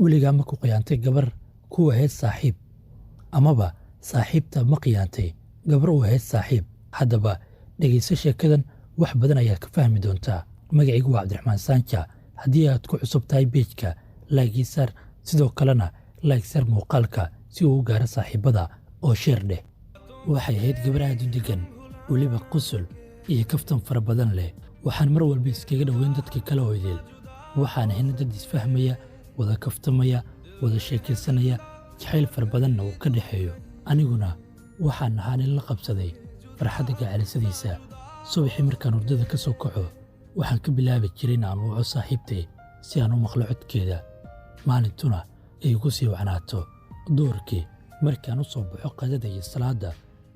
weligaa ma ku khiyaantay gabar ku ahayd saaxiib amaba saaxiibta ma khiyaantay gabar u ahayd saaxiib? haddaba dhegayso sheekadan, wax badan ayaad ka fahmi doontaa. magacaygu waa cabdiraxmaan saanja. haddii aad ku cusub tahay beejka, laygii saar, sidoo kalena layg saar muuqaalka si uu u gaaro saaxiibada oo sheer dheh. waxay ahayd gabar aad u deggan, weliba qusul iyo kaftan fara badan leh. waxaan mar walba iskaga dhoweyn dadka kale oo idil. waxaan ahayn dad isfahmaya, wada kaftamaya, wada sheekaysanaya, jacayl fara badanna uu ka dhexeeyo. aniguna waxaan ahaa nin la qabsaday farxadda gacalisadiisa. subaxii markaan hurdada ka soo kaco, waxaan ka bilaabi jiray in aan waco saaxiibtay si aan u maqlo codkeeda, maalintuna ay igu sii wacnaato. duhurkii markaan u soo baxo qadada iyo salaadda,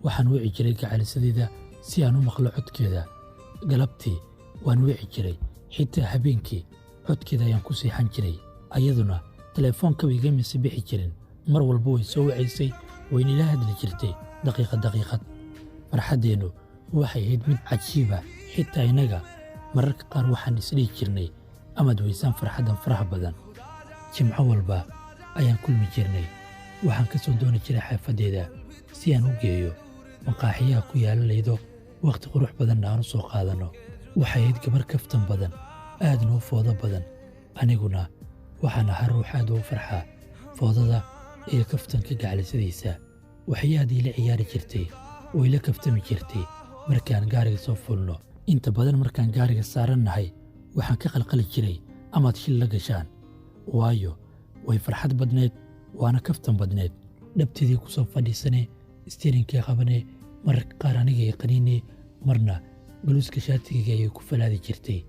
waxaan wici jiray gacalisadeeda si aan u maqlo codkeeda. galabtii waan wici jiray, xitaa habeenkii codkeeda ayaan ku siixan jiray. ayaduna teleefoonkaba igama sii bixi jirin. mar walba way soo wacaysay, wayna ila hadli jirtay daqiiqad. farxaddeennu waxay ahayd mid cajiiba. xitaa innaga mararka qaar waxaan isdhihi jirnay amaad weysaan farxaddan faraha badan. jimco walba ayaan kulmi jirnay. waxaan ka soo dooni jiray xaafaddeeda si aan u geeyo maqaaxiyaha ku yaala laydo, wakhti qurux badanna aan u soo qaadanno. waxay ahayd gabar kaftan badan, aadna u foodo badan. aniguna waxaan ahaa ruux aad ugu farxa foodada iyo kaftanka gacalisadiisa. waxay aad iila ciyaari jirtay oo ila kaftami jirtay markaan gaariga soo fulno. inta badan markaan gaariga saarannahay, waxaan ka qalqali jiray amaad shil la gashaan, waayo way farxad badneed, waana kaftan badneed. dhabteedii ku soo fadhiisanee, istiirinkii qabanee, mararka qaar anigay qaniinee, marna guluuska shaatigayga ayay ku falaadi jirtay,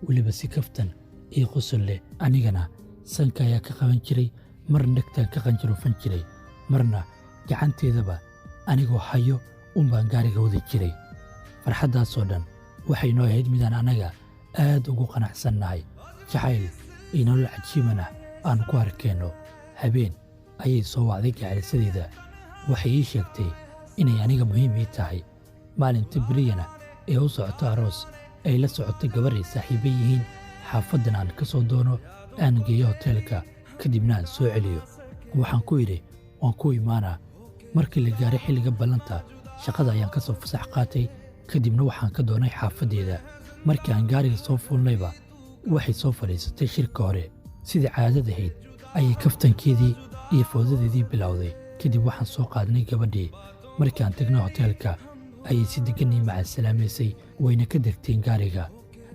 weliba si kaftan iyo qosol leh. anigana sanka ayaa ka qaban jiray, marna dhegtaan ka qanjarufan jiray, marna gacanteedaba anigoo hayo unbaan gaariga wadi jiray. farxaddaasoo dhan waxay noo ahayd midaan annaga aad ugu qanacsannahay. jacayl iyo nolol cajiibana aan ku arkeenno. habeen ayay soo wacday gacalisadeeda. waxay ii sheegtay inay aniga muhiim ii tahay. maalinta beriyana ee u socoto aroos, ay la socoto gabar ay saaxiiba yihiin. xaafaddan aan ka soo doono, aan geeyo hoteelka, kadibna aan soo celiyo. waxaan ku idhi waan ku imaanaa. markii la gaaray xilliga ballanta, shaqada ayaan ka soo fasax qaatay, kadibna waxaan ka doonay xaafaddeeda. markii aan gaariga soo fuulnayba, waxay soo fadhiisatay shirka hore. sidii caadadahayd ayay kaftankeedii iyo foodadeedii bilowday. kadib waxaan soo qaadnay gabadhii. markii aan tagnay hoteelka, ayay si deggan ii macaasalaamaysay, wayna ka degteen gaariga.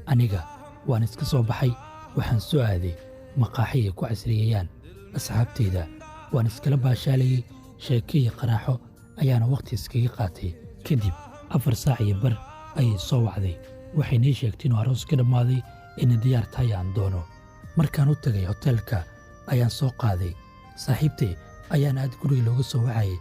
aniga waan iska soo baxay. waxaan soo aaday maqaaxi ay ku casriyeeyaan asxaabtayda. waan iskala baashaalayey, sheeke iyo qaraaxo ayaana wakhti iskaga qaatay. kadib 4 saac iyo bar ayay soo wacday. waxayna ii sheegtay inuu aroos ka dhammaaday, inay diyaar tahay aan doono. markaan u tagay hoteelka ayaan soo qaaday. saaxiibtay ayaan aad guriga looga soo wacayay.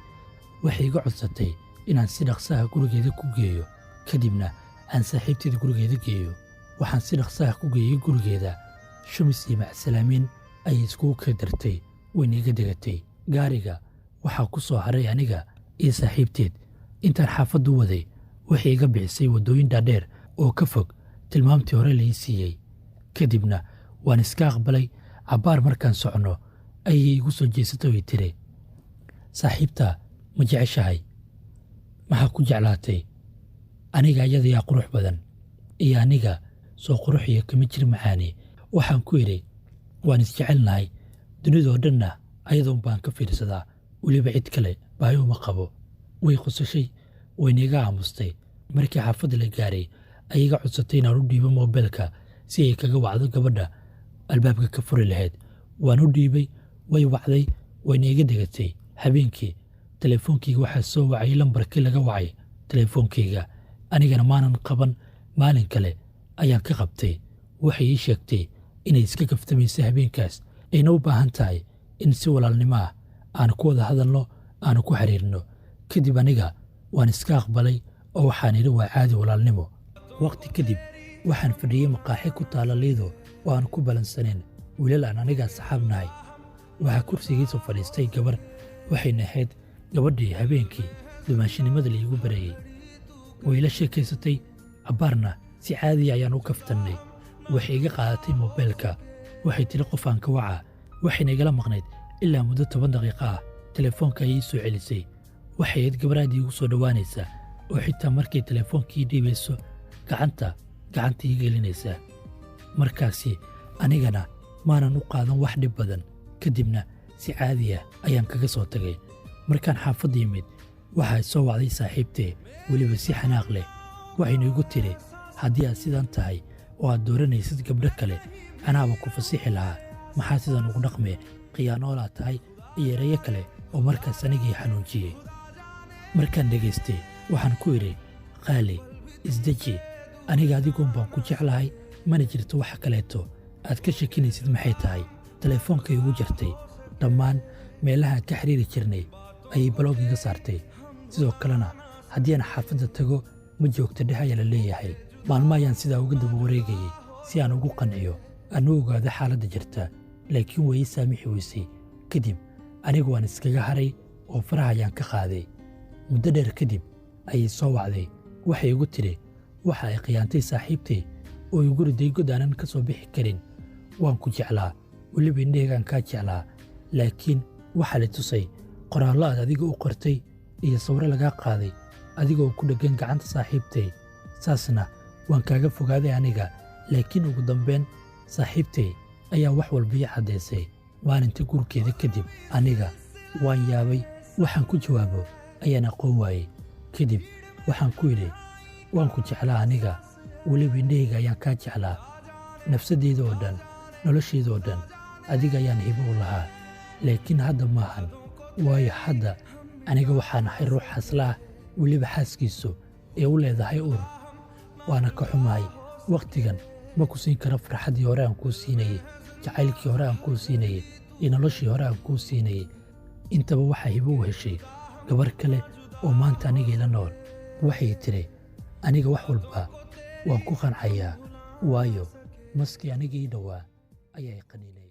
waxay iga codsatay inaan si dhaqsaha gurigeeda ku geeyo, kadibna aan saaxiibteeda gurigeeda geeyo. waxaan si dhaqsaha ku geeyey gurigeeda. shumis iyo macsalaamiin ayay iskugu kadartay, wayna iga degatay. gaariga waxaa ku soo haray aniga iyo saaxiibteed. intaan xaafaddu waday, waxay iga bixisay waddooyin dhaadheer oo ka fog tilmaamtii hore lai siiyey. kadibna waan iska aqbalay. cabbaar markaan soconno ayay igu soo jeesatay oo i tiri, saaxiibtaa ma jeceshahay? maxaa ku jeclaatay? aniga ayadayaa qurux badan, iyo aniga soo quruxiyo kama jir macaani. waxaan ku idhi waan isjecelnahay, dunidoo dhanna ayadoon baan ka fiirsadaa, weliba cid kale baahi uma qabo. way qosashay, wayna iga aamustay. markii xaafadda la gaaray, ayay iga codsatay inaan u dhiibo moobeelka si ay kaga wacdo gabadha albaabka ka furi lahayd. waan u dhiibay, way wacday, wayna iga degatay. habeenkii teleefoonkayga waxaa soo wacay lambarkii laga wacay teleefoonkayga. anigana maanan qaban. maalin kale ayaan ka qabtay. waxay ii sheegtay inay iska kaftamaysa habeenkaas, ayna u baahan tahay in si walaalnimo ah aan ku wada hadalno, aanu ku xiriirno. kadib aniga waan iska aqbalay oo waxaan idhi waa caadi walaalnimo. wakhti kadib waxaan fadhiyey maqaaxi ku taala liido oo aan ku balansaneen wiilal aan anigaa saxaab nahay. waxaa kursigiisa fadhiistay gabar. waxayna ahayd gabadhii habeenkii dumaashinimada laigu barayey. way ila sheekaysatay. cabbaarna si caadiya ayaan u kaftannay. waxay iga qaadatay moobeelka. waxay tidhi qofaan ka wacaa. waxayna igala maqnayd ilaa muddo 10 daqiiqo ah. telefoonka ayay ii soo celisay. waxay ahayd gabar aad iigu soo dhowaanaysa oo xitaa markay teleefoonkii dhiibayso gacanta ii gelinaysa. markaasi anigana maanan u qaadan wax dhib badan. kadibna si caadi ah ayaan kaga soo tagay. markaan xaafadda yimid waxaa soo wacday saaxiibtee, weliba si xanaaq leh. waxaynu igu tiri, haddii aad sidan tahay oo aad dooranaysid gabdho kale, anaaba ku fasixi lahaa. maxaa sidan ugu dhaqmee? khiyaanoolaad tahay iyo erayo kale oo markaas anigii xanuujiyey. markaan dhegaystay waxaan ku idhi, qaali isdeji, aniga adiguun baan ku jeclahay, mana jirto wax kaleeto aad ka shakinaysid. maxay tahay? teleefoonkay ugu jartay. dhammaan meelahaan ka xiriiri jirnay ayay baloog iga saartay. sidoo kalena haddii aan xaafadda tago ma joogto dheh ayaa la leeyahay. maalmo ayaan sidaa uga daba wareegayey si aan ugu qanciyo, aan u ogaado xaaladda jirta, laakiin way ii saamixi weysay. kadib anigu waan iskaga haray oo faraha ayaan ka qaaday. muddo dheer kadib ayay soo wacday. waxay igu tidhi, waxa ay khiyaantay saaxiibtay oo igu riday god aanan ka soo bixi karin. waan ku jeclaa, weliba indhahaygaan kaa jeclaa, laakiin waxaa la tusay qoraallo aad adiga u qortay iyo sawiro lagaa qaaday adigoo ku dheggan gacanta saaxiibtay. saasna waan kaaga fogaaday aniga, laakiin ugu dambayn saaxiibtay ayaa wax walba ii caddaysay. maalinta guurkeeda kadib aniga waan yaabay. waxaan ku jawaabo ayaan aqoon waayey. kadib waxaan ku idhi, waan ku jeclaa aniga, weliba indhahayga ayaan kaa jeclaa. nafsadeyda oo dhan, noloshayda oo dhan adiga ayaan hibo u lahaa. laakiin hadda maahan, waayo hadda aniga waxaan ahay ruux xasla ah, weliba xaaskiisu ee u leedahay uur. waana ka xumahay, wakhtigan ma ku siin karo farxaddii hore aan kuu siinayey, jacaylkii hore aan kuu siinayey, iyo noloshii hore aan kuu siinayey. intaba waxaa hibo u heshay gabar kale oo maanta anigayla nool. waxay tidhi, aniga wax walba waan ku qancayaa, waayo maskii aniga ii dhowaa ayaa i qaniinay.